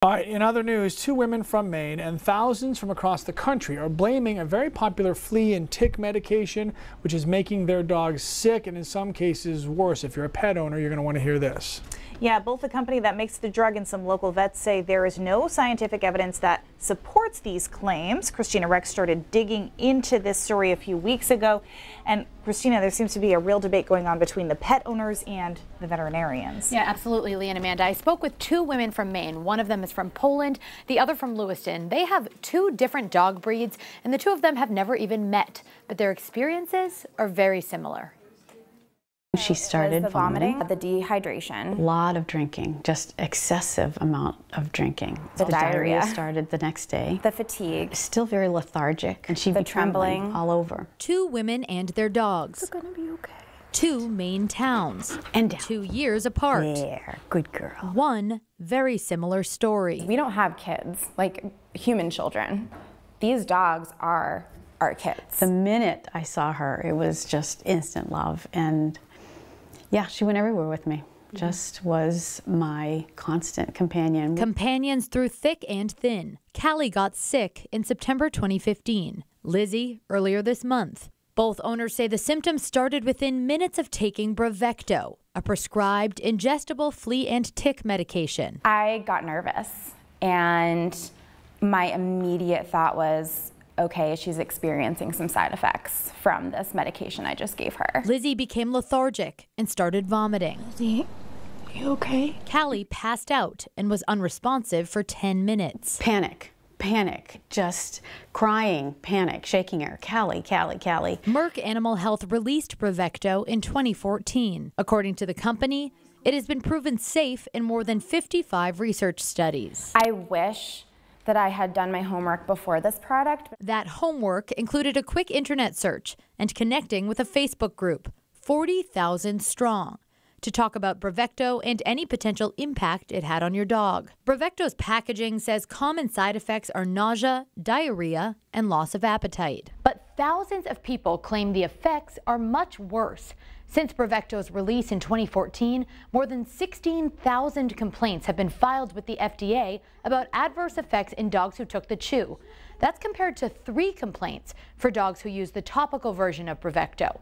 All right, in other news, 2 women from Maine and thousands from across the country are blaming a very popular flea and tick medication, which is making their dogs sick and in some cases worse. If you're a pet owner, you're going to want to hear this. Yeah, both the company that makes the drug and some local vets say there is no scientific evidence that supports these claims. Christina Rex started digging into this story a few weeks ago. And Christina, there seems to be a real debate going on between the pet owners and the veterinarians. Yeah, absolutely, Lee and Amanda. I spoke with 2 women from Maine. One of them is from Poland, the other from Lewiston. They have 2 different dog breeds, and the 2 of them have never even met, but their experiences are very similar. She started the vomiting, the dehydration, a lot of drinking, just excessive amount of drinking. The diarrhea started the next day. the fatigue, Still very lethargic, and she'd be trembling all over. 2 women and their dogs. it's gonna be okay. 2 Maine towns. And down. 2 years apart. There, good girl. One very similar story. We don't have kids, like human children. These dogs are our kids. The minute I saw her, it was just instant love, and yeah, she went everywhere with me. Just was my constant companion. Companions through thick and thin. Callie got sick in September 2015. Lizzie earlier this month. Both owners say the symptoms started within minutes of taking Bravecto, a prescribed ingestible flea and tick medication. I got nervous, and my immediate thought was, okay, she's experiencing some side effects from this medication I just gave her. Lizzie became lethargic and started vomiting. Lizzie, you okay? Callie passed out and was unresponsive for 10 minutes. Panic, just crying, panic, shaking her. Callie. Merck Animal Health released Bravecto in 2014. According to the company, it has been proven safe in more than 55 research studies. I wish that I had done my homework before this product. That homework included a quick internet search and connecting with a Facebook group, 40,000 strong, to talk about Bravecto and any potential impact it had on your dog. Bravecto's packaging says common side effects are nausea, diarrhea, and loss of appetite. But thousands of people claim the effects are much worse. Since Bravecto's release in 2014, more than 16,000 complaints have been filed with the FDA about adverse effects in dogs who took the chew. That's compared to 3 complaints for dogs who use the topical version of Bravecto.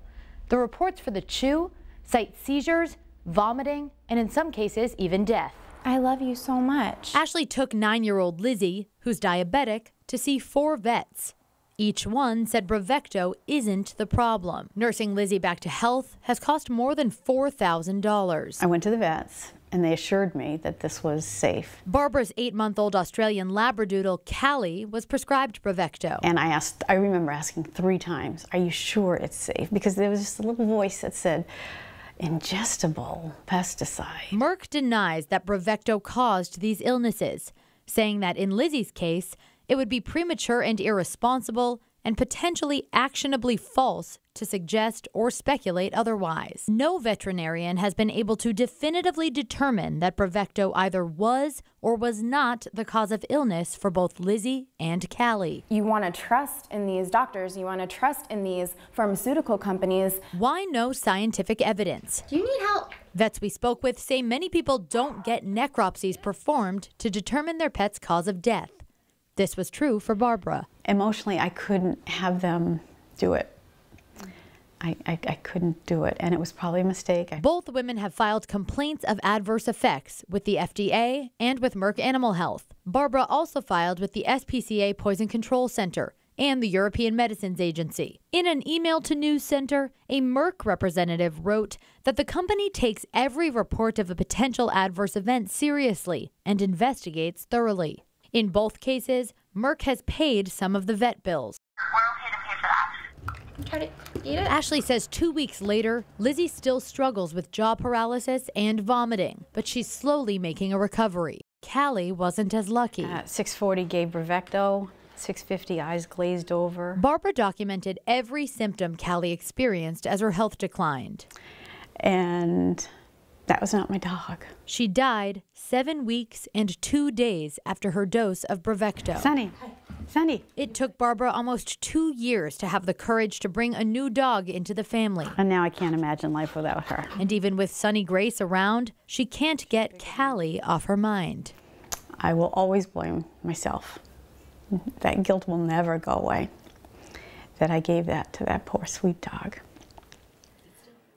The reports for the chew cite seizures, vomiting, and in some cases, even death. I love you so much. Ashley took 9-year-old Lizzie, who's diabetic, to see 4 vets. Each one said Bravecto isn't the problem. Nursing Lizzie back to health has cost more than $4,000. I went to the vets, and they assured me that this was safe. Barbara's 8-month-old Australian Labradoodle, Callie, was prescribed Bravecto. And I remember asking 3 times, are you sure it's safe? Because there was just a little voice that said, ingestible pesticide. Merck denies that Bravecto caused these illnesses, saying that in Lizzie's case, it would be premature and irresponsible and potentially actionably false to suggest or speculate otherwise. No veterinarian has been able to definitively determine that Bravecto either was or was not the cause of illness for both Lizzie and Callie. You want to trust in these doctors, you want to trust in these pharmaceutical companies. Why no scientific evidence? Do you need help? Vets we spoke with say many people don't get necropsies performed to determine their pet's cause of death. This was true for Barbara. Emotionally, I couldn't have them do it. I couldn't do it, and it was probably a mistake. Both women have filed complaints of adverse effects with the FDA and with Merck Animal Health. Barbara also filed with the SPCA Poison Control Center and the European Medicines Agency. In an email to News Center, a Merck representative wrote that the company takes every report of a potential adverse event seriously and investigates thoroughly. In both cases, Merck has paid some of the vet bills. We're okay to pay for that. Try to eat it. Ashley says 2 weeks later, Lizzie still struggles with jaw paralysis and vomiting, but she's slowly making a recovery. Callie wasn't as lucky. At 6:40 gave Bravecto, 6:50 eyes glazed over. Barbara documented every symptom Callie experienced as her health declined. And that was not my dog. She died 7 weeks and 2 days after her dose of Bravecto. Sunny. It took Barbara almost 2 years to have the courage to bring a new dog into the family. And now I can't imagine life without her. And even with Sunny Grace around, she can't get Callie off her mind. I will always blame myself. That guilt will never go away, that I gave that to that poor sweet dog.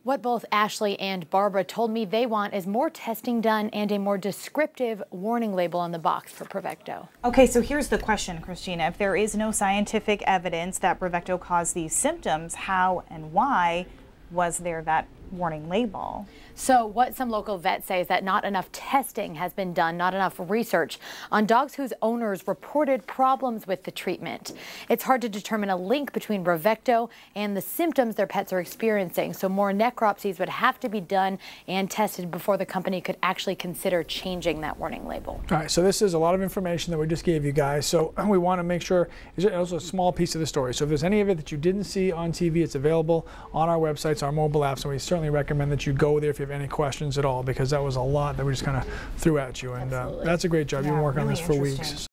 What both Ashley and Barbara told me they want is more testing done and a more descriptive warning label on the box for Bravecto. Okay, so here's the question, Christina. If there is no scientific evidence that Bravecto caused these symptoms, how and why was there that warning label? So what some local vets say is that not enough testing has been done, not enough research on dogs whose owners reported problems with the treatment. It's hard to determine a link between Bravecto and the symptoms their pets are experiencing. So more necropsies would have to be done and tested before the company could actually consider changing that warning label. All right, so this is a lot of information that we just gave you guys. So we want to make sure, it's also a small piece of the story. So if there's any of it that you didn't see on TV, it's available on our websites, our mobile apps, and we certainly recommend that you go there if you have any questions at all, because that was a lot that we just kind of threw at you. And that's a great job. You've been working on this for weeks.